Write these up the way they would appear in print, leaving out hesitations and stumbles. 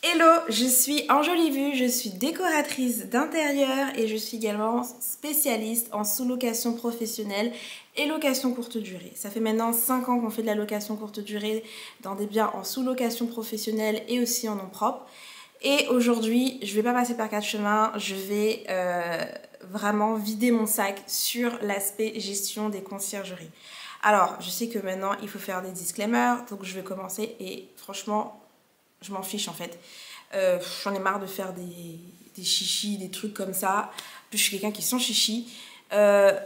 Hello, je suis Enjolivue, je suis décoratrice d'intérieur et je suis également spécialiste en sous-location professionnelle et location courte durée. Ça fait maintenant 5 ans qu'on fait de la location courte durée dans des biens en sous-location professionnelle et aussi en nom propre. Et aujourd'hui, je ne vais pas passer par 4 chemins, je vais vraiment vider mon sac sur l'aspect gestion des conciergeries. Alors, je sais que maintenant, il faut faire des disclaimers, donc je vais commencer et franchement, je m'en fiche en fait. J'en ai marre de faire des chichis, des trucs comme ça. En plus, je suis quelqu'un qui sent chichi.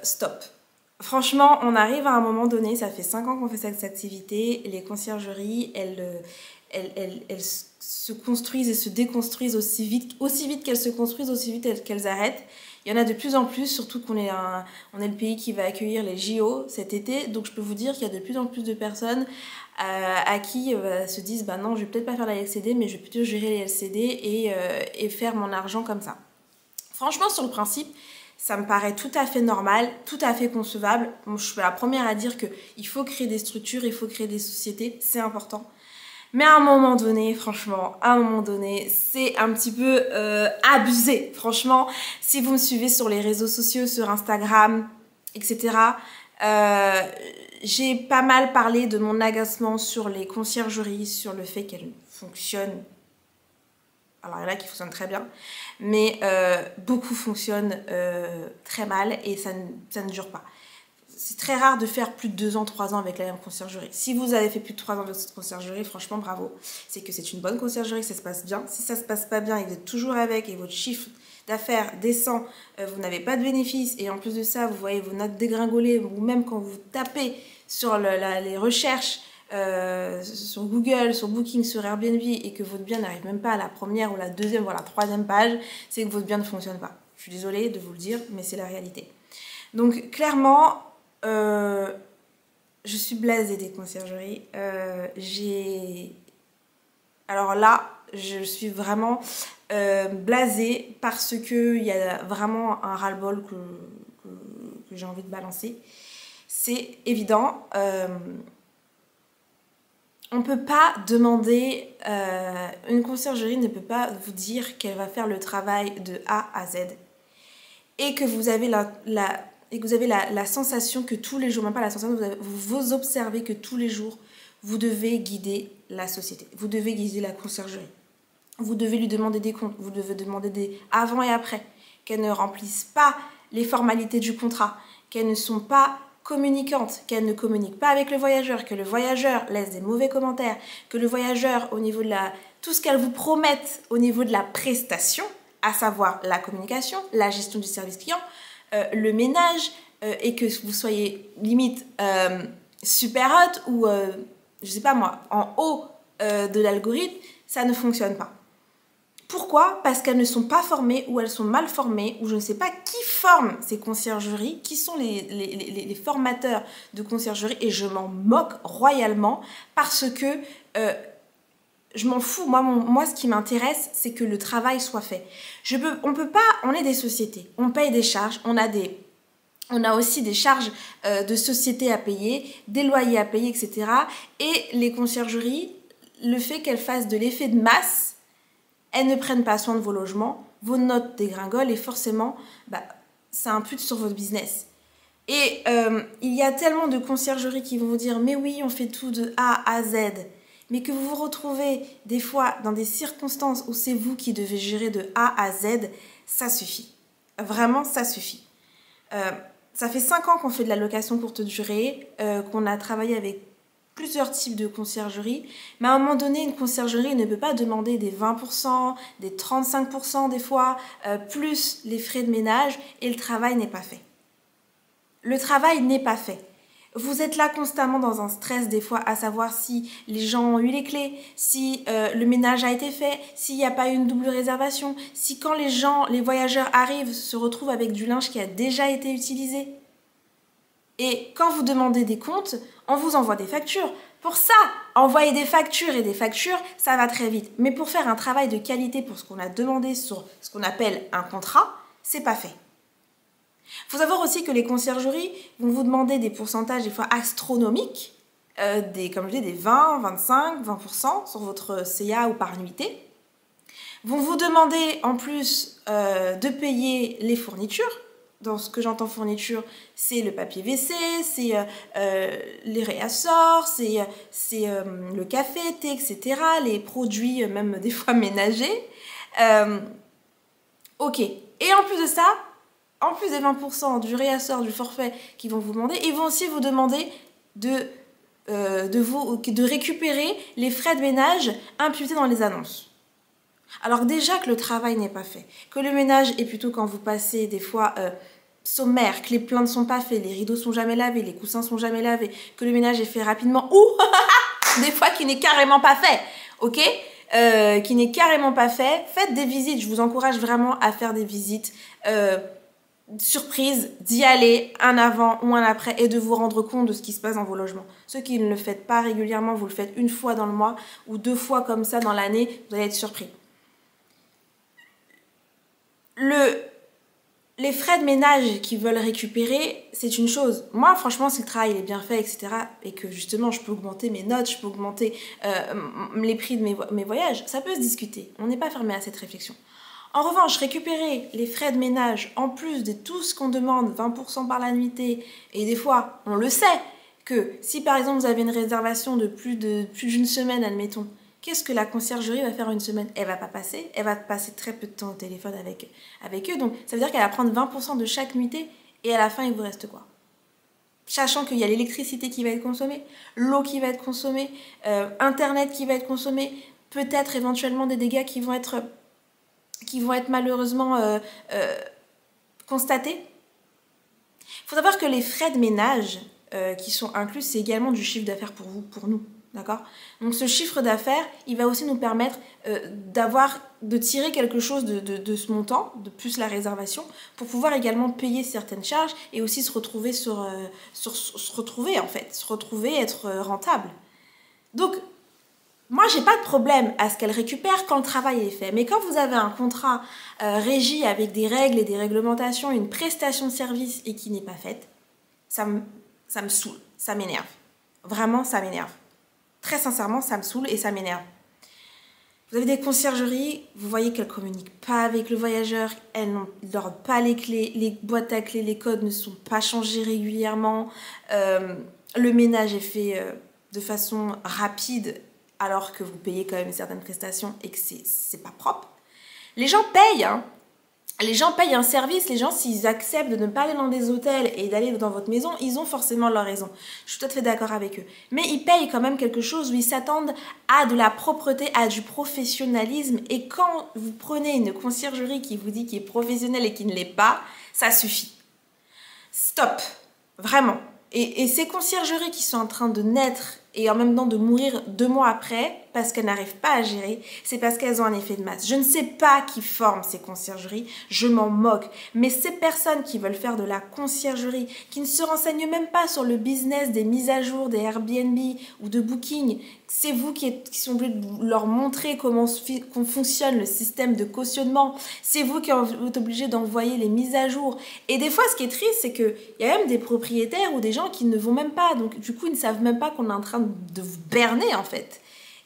Stop. Franchement, on arrive à un moment donné, ça fait 5 ans qu'on fait cette activité. Les conciergeries, elles se construisent et se déconstruisent aussi vite qu'elles se construisent, aussi vite qu'elles arrêtent. Il y en a de plus en plus, surtout qu'on est, on est le pays qui va accueillir les JO cet été. Donc je peux vous dire qu'il y a de plus en plus de personnes à qui se disent bah non, je vais peut-être pas faire la LCD, mais je vais plutôt gérer les LCD et faire mon argent comme ça. Franchement, sur le principe, ça me paraît tout à fait normal, tout à fait concevable. Moi, je suis la première à dire qu'il faut créer des structures, il faut créer des sociétés, c'est important. Mais à un moment donné, franchement, à un moment donné, c'est un petit peu abusé. Franchement, si vous me suivez sur les réseaux sociaux, sur Instagram, etc., j'ai pas mal parlé de mon agacement sur les conciergeries, sur le fait qu'elles fonctionnent. Alors il y en a qui fonctionnent très bien, mais beaucoup fonctionnent très mal et ça ne dure pas. C'est très rare de faire plus de 2 ans, 3 ans avec la même conciergerie. Si vous avez fait plus de 3 ans avec cette conciergerie, franchement bravo. C'est que c'est une bonne conciergerie, que ça se passe bien. Si ça se passe pas bien et que vous êtes toujours avec et votre chiffre d'affaires descend, vous n'avez pas de bénéfices et en plus de ça, vous voyez vos notes dégringoler ou même quand vous tapez sur les recherches sur Google, sur Booking, sur Airbnb et que votre bien n'arrive même pas à la première ou la deuxième voire la troisième page, c'est que votre bien ne fonctionne pas. Je suis désolée de vous le dire, mais c'est la réalité. Donc clairement, je suis blasée des conciergeries. Alors là, je suis vraiment blasée parce qu'il y a vraiment un ras-le-bol que j'ai envie de balancer. C'est évident. On ne peut pas demander, une conciergerie ne peut pas vous dire qu'elle va faire le travail de A à Z. Et que vous avez la sensation que tous les jours, même pas la sensation, vous observez que tous les jours, vous devez guider la société, vous devez guider la conciergerie. Vous devez lui demander des comptes, vous devez demander des avant et après, qu'elles ne remplissent pas les formalités du contrat, qu'elles ne sont pas communicantes, qu'elles ne communiquent pas avec le voyageur, que le voyageur laisse des mauvais commentaires, que le voyageur, au niveau de tout ce qu'elles vous promettent au niveau de la prestation, à savoir la communication, la gestion du service client, le ménage, et que vous soyez limite super hot ou, je sais pas moi, en haut de l'algorithme, ça ne fonctionne pas. Pourquoi? Parce qu'elles ne sont pas formées ou elles sont mal formées ou je ne sais pas qui forme ces conciergeries, qui sont les formateurs de conciergerie et je m'en moque royalement parce que je m'en fous. Moi, ce qui m'intéresse, c'est que le travail soit fait. On peut pas, on est des sociétés, on paye des charges, on a aussi des charges de société à payer, des loyers à payer, etc. Et les conciergeries, le fait qu'elles fassent de l'effet de masse, elles ne prennent pas soin de vos logements, vos notes dégringolent et forcément, ça impute sur votre business. Et il y a tellement de conciergeries qui vont vous dire « mais oui, on fait tout de A à Z », mais que vous vous retrouvez des fois dans des circonstances où c'est vous qui devez gérer de A à Z, ça suffit. Vraiment, ça suffit. Ça fait 5 ans qu'on fait de la location courte durée, qu'on a travaillé avec plusieurs types de conciergerie, mais à un moment donné, une conciergerie ne peut pas demander des 20%, des 35% des fois, plus les frais de ménage, et le travail n'est pas fait. Le travail n'est pas fait. Vous êtes là constamment dans un stress des fois à savoir si les gens ont eu les clés, si le ménage a été fait, s'il n'y a pas eu une double réservation, si quand les voyageurs arrivent, se retrouvent avec du linge qui a déjà été utilisé. Et quand vous demandez des comptes, on vous envoie des factures. Pour ça, envoyer des factures et des factures, ça va très vite. Mais pour faire un travail de qualité pour ce qu'on a demandé sur ce qu'on appelle un contrat, c'est pas fait. Il faut savoir aussi que les conciergeries vont vous demander des pourcentages des fois astronomiques, comme je dis, des 20, 25, 20% sur votre CA ou par nuitée. vont vous demander en plus de payer les fournitures. Dans ce que j'entends fourniture, c'est le papier WC, c'est les réassorts, c'est le café, thé, etc. Les produits même des fois ménagers. Ok. Et en plus de ça, en plus des 20% du réassort du forfait qu'ils vont vous demander, ils vont aussi vous demander de récupérer les frais de ménage imputés dans les annonces. Alors déjà que le travail n'est pas fait, que le ménage est plutôt quand vous passez des fois sommaire, que les plats ne sont pas faits, les rideaux sont jamais lavés, les coussins sont jamais lavés, que le ménage est fait rapidement ou des fois qui n'est carrément pas fait, ok, qui n'est carrément pas fait, faites des visites. Je vous encourage vraiment à faire des visites surprise, d'y aller un avant ou un après et de vous rendre compte de ce qui se passe dans vos logements. Ceux qui ne le faites pas régulièrement, vous le faites une fois dans le mois ou 2 fois comme ça dans l'année, vous allez être surpris. Les frais de ménage qu'ils veulent récupérer, c'est une chose. Moi, franchement, si le travail est bien fait, etc., et que justement, je peux augmenter mes notes, je peux augmenter les prix de mes voyages, ça peut se discuter. On n'est pas fermé à cette réflexion. En revanche, récupérer les frais de ménage en plus de tout ce qu'on demande, 20% par la nuitée, et des fois, on le sait, que si par exemple vous avez une réservation de plus d'une semaine, admettons, qu'est-ce que la conciergerie va faire une semaine? Elle va pas passer, elle va passer très peu de temps au téléphone avec eux, donc ça veut dire qu'elle va prendre 20% de chaque nuitée, et à la fin, il vous reste quoi? Sachant qu'il y a l'électricité qui va être consommée, l'eau qui va être consommée, Internet qui va être consommé, peut-être éventuellement des dégâts qui vont être malheureusement constatés. Il faut savoir que les frais de ménage qui sont inclus, c'est également du chiffre d'affaires pour vous, pour nous. D'accord? Donc ce chiffre d'affaires, il va aussi nous permettre de tirer quelque chose de ce montant, de plus la réservation, pour pouvoir également payer certaines charges et aussi se retrouver être rentable. Donc, moi, j'ai pas de problème à ce qu'elle récupère quand le travail est fait. Mais quand vous avez un contrat régi avec des règles et des réglementations, une prestation de service et qui n'est pas faite, ça me saoule, ça m'énerve. Vraiment, ça m'énerve. Très sincèrement, ça me saoule et ça m'énerve. Vous avez des conciergeries, vous voyez qu'elles ne communiquent pas avec le voyageur, elles n'ont pas les clés, les boîtes à clés, les codes ne sont pas changés régulièrement, le ménage est fait de façon rapide alors que vous payez quand même certaines prestations et que c'est pas propre. Les gens payent, hein. Les gens payent un service, les gens s'ils acceptent de ne pas aller dans des hôtels et d'aller dans votre maison, ils ont forcément leur raison. Je suis tout à fait d'accord avec eux. Mais ils payent quand même quelque chose où ils s'attendent à de la propreté, à du professionnalisme. Et quand vous prenez une conciergerie qui vous dit qu'il est professionnel et qui ne l'est pas, ça suffit. Stop. Vraiment. Et ces conciergeries qui sont en train de naître et en même temps de mourir 2 mois après parce qu'elles n'arrivent pas à gérer, c'est parce qu'elles ont un effet de masse. Je ne sais pas qui forme ces conciergeries, je m'en moque. Mais ces personnes qui veulent faire de la conciergerie, qui ne se renseignent même pas sur le business des mises à jour, des Airbnb ou de Booking, c'est vous qui sont obligés de leur montrer comment fonctionne le système de cautionnement. C'est vous qui êtes obligés d'envoyer les mises à jour. Et des fois, ce qui est triste, c'est qu'il y a même des propriétaires ou des gens qui ne vont même pas. Donc, du coup, ils ne savent même pas qu'on est en train de vous berner, en fait.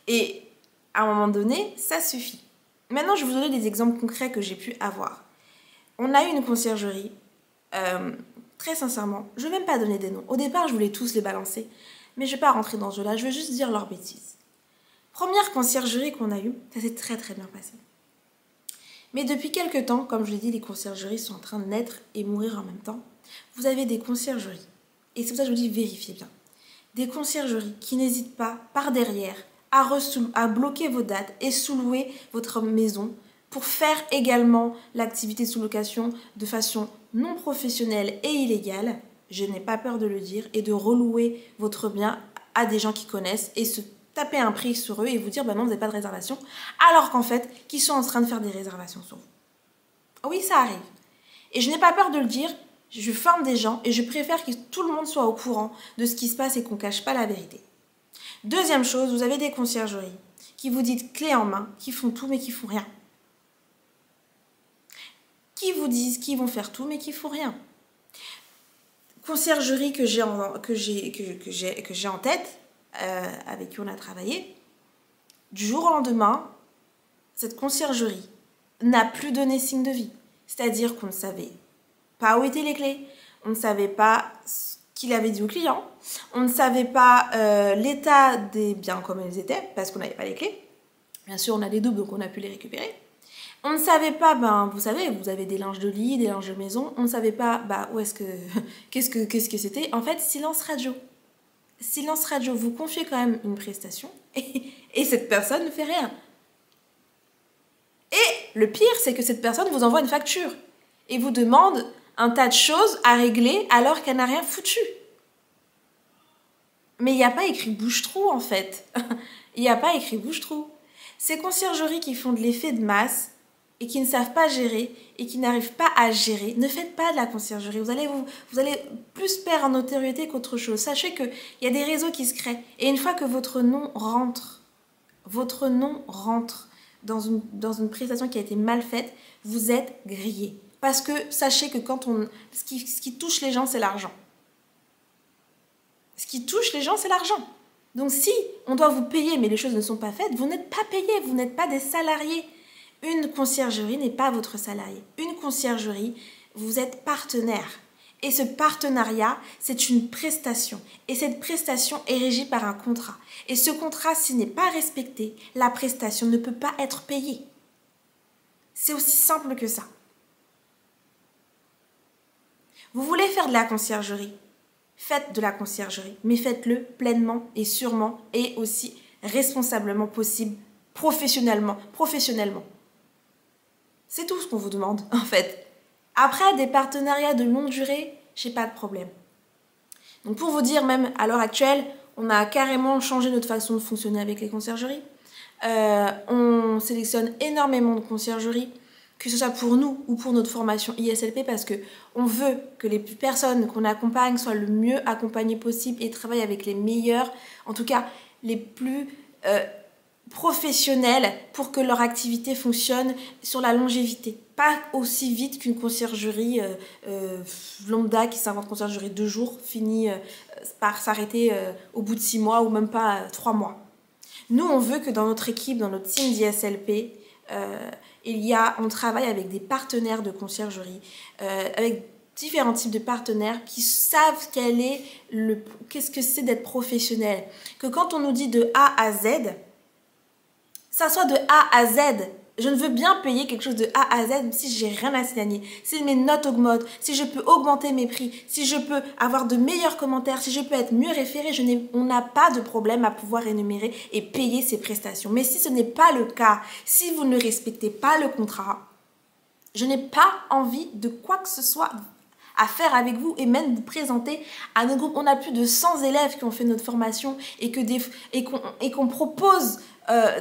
Et à un moment donné, ça suffit. Maintenant, je vais vous donner des exemples concrets que j'ai pu avoir. On a eu une conciergerie. Très sincèrement, je ne vais même pas donner des noms. Au départ, je voulais tous les balancer. Mais je ne vais pas rentrer dans ce jeu-là, je vais juste dire leurs bêtises. Première conciergerie qu'on a eue, ça s'est très très bien passé. Mais depuis quelques temps, comme je l'ai dit, les conciergeries sont en train de naître et mourir en même temps. Vous avez des conciergeries, et c'est pour ça que je vous dis vérifiez bien, des conciergeries qui n'hésitent pas, par derrière, à bloquer vos dates et sous-louer votre maison pour faire également l'activité de sous-location de façon non professionnelle et illégale, je n'ai pas peur de le dire, et de relouer votre bien à des gens qui connaissent et se taper un prix sur eux et vous dire bah non, vous n'avez pas de réservation, alors qu'en fait, qu'ils sont en train de faire des réservations sur vous. Oui, ça arrive. Et je n'ai pas peur de le dire, je forme des gens et je préfère que tout le monde soit au courant de ce qui se passe et qu'on ne cache pas la vérité. Deuxième chose, vous avez des conciergeries qui vous disent clé en main, qui font tout mais qui font rien. Qui vous disent qu'ils vont faire tout mais qui font rien. Conciergerie que j'ai en tête, avec qui on a travaillé, du jour au lendemain, cette conciergerie n'a plus donné signe de vie. C'est-à-dire qu'on ne savait pas où étaient les clés, on ne savait pas ce qu'il avait dit au client, on ne savait pas l'état des biens comme ils étaient, parce qu'on n'avait pas les clés. Bien sûr, on a des doubles, donc on a pu les récupérer. On ne savait pas, vous savez, vous avez des linges de lit, des linges de maison, on ne savait pas, où est-ce que, qu'est-ce que c'était. En fait, silence radio. Silence radio, vous confiez quand même une prestation et cette personne ne fait rien. Et le pire, c'est que cette personne vous envoie une facture et vous demande un tas de choses à régler alors qu'elle n'a rien foutu. Mais il n'y a pas écrit bouche-trou en fait. Il n'y a pas écrit bouche-trou. Ces conciergeries qui font de l'effet de masse et qui ne savent pas gérer et qui n'arrivent pas à gérer, ne faites pas de la conciergerie. Vous allez plus perdre en notoriété qu'autre chose. Sachez qu'il y a des réseaux qui se créent. Et une fois que votre nom rentre dans une prestation qui a été mal faite, vous êtes grillé. Parce que sachez que ce qui touche les gens, c'est l'argent. Ce qui touche les gens, c'est l'argent. Donc si on doit vous payer, mais les choses ne sont pas faites, vous n'êtes pas payé, vous n'êtes pas des salariés. Une conciergerie n'est pas votre salarié. Une conciergerie, vous êtes partenaire. Et ce partenariat, c'est une prestation. Et cette prestation est régie par un contrat. Et ce contrat, s'il n'est pas respecté, la prestation ne peut pas être payée. C'est aussi simple que ça. Vous voulez faire de la conciergerie? Faites de la conciergerie, mais faites-le pleinement et sûrement et aussi responsablement possible, professionnellement. C'est tout ce qu'on vous demande, en fait. Après, des partenariats de longue durée, j'ai pas de problème. Donc pour vous dire, même à l'heure actuelle, on a carrément changé notre façon de fonctionner avec les conciergeries. On sélectionne énormément de conciergeries, que ce soit pour nous ou pour notre formation ISLP, parce qu'on veut que les personnes qu'on accompagne soient le mieux accompagnées possible et travaillent avec les meilleurs, en tout cas les plus professionnels, pour que leur activité fonctionne sur la longévité. Pas aussi vite qu'une conciergerie lambda qui s'invente conciergerie 2 jours, finit par s'arrêter au bout de 6 mois ou même pas 3 mois. Nous, on veut que dans notre équipe, dans notre team d'ISLP, on travaille avec des partenaires de conciergerie, avec différents types de partenaires qui savent qu'est-ce que c'est d'être professionnel. Que quand on nous dit de A à Z, ça soit de A à Z. Je ne veux bien payer quelque chose de A à Z si j'ai rien à signaler, si mes notes augmentent, si je peux augmenter mes prix, si je peux avoir de meilleurs commentaires, si je peux être mieux référé, on n'a pas de problème à pouvoir énumérer et payer ces prestations. Mais si ce n'est pas le cas, si vous ne respectez pas le contrat, je n'ai pas envie de quoi que ce soit à faire avec vous et même vous présenter à nos groupes. On a plus de 100 élèves qui ont fait notre formation et qu'on propose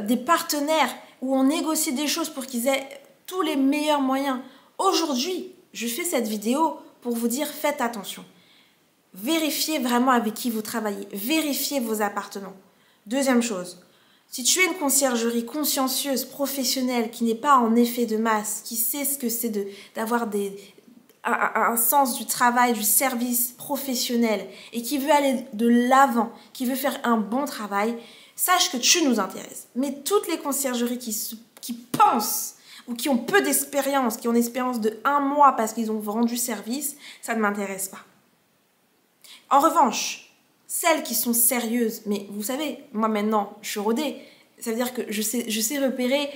des partenaires où on négocie des choses pour qu'ils aient tous les meilleurs moyens. Aujourd'hui, je fais cette vidéo pour vous dire, faites attention. Vérifiez vraiment avec qui vous travaillez. Vérifiez vos appartements. Deuxième chose, si tu es une conciergerie consciencieuse, professionnelle, qui n'est pas en effet de masse, qui sait ce que c'est d'avoir un sens du travail, du service professionnel et qui veut aller de l'avant, qui veut faire un bon travail, sache que tu nous intéresses. Mais toutes les conciergeries qui pensent ou qui ont peu d'expérience, qui ont une expérience de 1 mois parce qu'ils ont rendu service, ça ne m'intéresse pas. En revanche, celles qui sont sérieuses, mais vous savez, moi maintenant, je suis rodée, ça veut dire que je sais repérer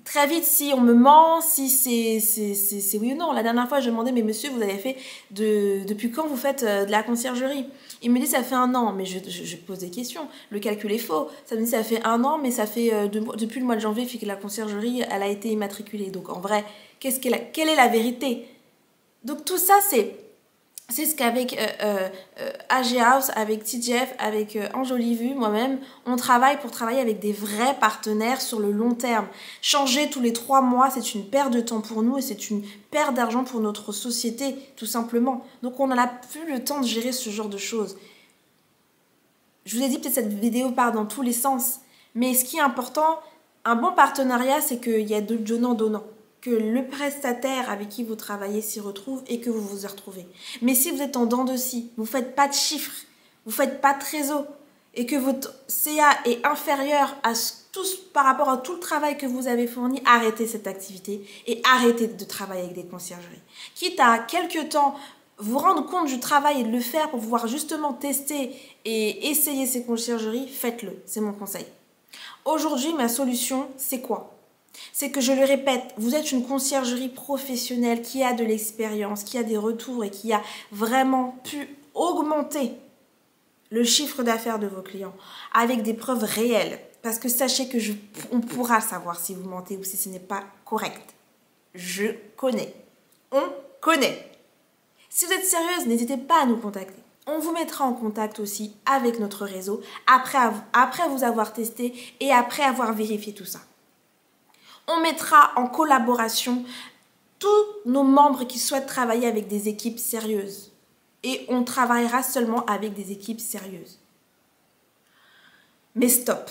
très vite si on me ment, si c'est oui ou non. La dernière fois, je demandais, mais monsieur, vous avez fait depuis quand vous faites de la conciergerie? Il me dit, ça fait 1 an. Mais je pose des questions. Le calcul est faux. Ça me dit, ça fait 1 an, mais ça fait depuis le mois de janvier, que la conciergerie, elle a été immatriculée. Donc en vrai, quelle est la vérité? Donc tout ça, c'est ce qu'avec AG House, avec TGF, avec Anjolivu, moi-même, on travaille pour travailler avec des vrais partenaires sur le long terme. Changer tous les 3 mois, c'est une perte de temps pour nous et c'est une perte d'argent pour notre société, tout simplement. Donc on n'a plus le temps de gérer ce genre de choses. Je vous ai dit, peut-être cette vidéo part dans tous les sens, mais ce qui est important, un bon partenariat, c'est qu'il y a de donnant-donnant. Que le prestataire avec qui vous travaillez s'y retrouve et que vous vous y retrouvez. Mais si vous êtes en dents de scie, vous ne faites pas de chiffres, vous ne faites pas de trésor, et que votre CA est inférieur à par rapport à tout le travail que vous avez fourni, arrêtez cette activité et arrêtez de travailler avec des conciergeries. Quitte à quelque temps vous rendre compte du travail et de le faire pour pouvoir justement tester et essayer ces conciergeries, faites-le, c'est mon conseil. Aujourd'hui, ma solution, c'est quoi? C'est que je le répète, vous êtes une conciergerie professionnelle qui a de l'expérience, qui a des retours et qui a vraiment pu augmenter le chiffre d'affaires de vos clients avec des preuves réelles. Parce que sachez que on pourra savoir si vous mentez ou si ce n'est pas correct. Je connais. On connaît. Si vous êtes sérieuse, n'hésitez pas à nous contacter. On vous mettra en contact aussi avec notre réseau après vous avoir testé et après avoir vérifié tout ça. On mettra en collaboration tous nos membres qui souhaitent travailler avec des équipes sérieuses. Et on travaillera seulement avec des équipes sérieuses. Mais stop.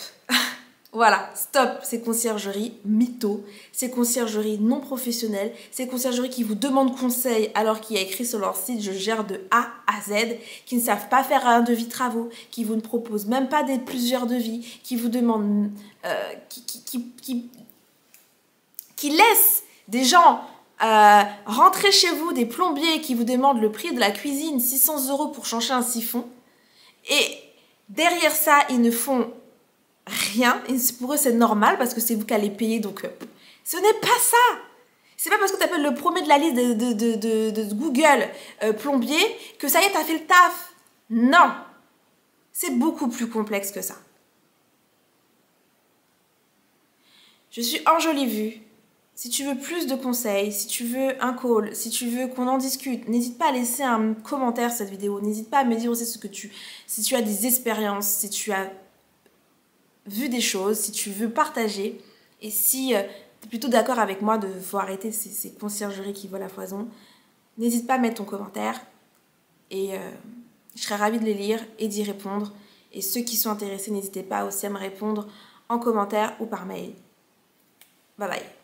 Voilà, stop ces conciergeries mytho, ces conciergeries non professionnelles, ces conciergeries qui vous demandent conseil alors qu'il y a écrit sur leur site « Je gère de A à Z », qui ne savent pas faire un devis travaux, qui vous ne proposent même pas plusieurs devis, qui vous demandent... qui laissent des gens rentrer chez vous, des plombiers qui vous demandent le prix de la cuisine, 600 € pour changer un siphon. Et derrière ça, ils ne font rien. Et pour eux, c'est normal parce que c'est vous qui allez payer. Donc, ce n'est pas ça. C'est pas parce que tu appelles le premier de la liste de Google plombier que ça y est, tu as fait le taf. Non. C'est beaucoup plus complexe que ça. Je suis Enjolive Vue. Si tu veux plus de conseils, si tu veux un call, si tu veux qu'on en discute, n'hésite pas à laisser un commentaire cette vidéo. N'hésite pas à me dire aussi si tu as des expériences, si tu as vu des choses, si tu veux partager. Et si tu es plutôt d'accord avec moi de faut arrêter ces conciergeries qui volent à foison, n'hésite pas à mettre ton commentaire. Et je serai ravie de les lire et d'y répondre. Et ceux qui sont intéressés, n'hésitez pas aussi à me répondre en commentaire ou par mail. Bye bye.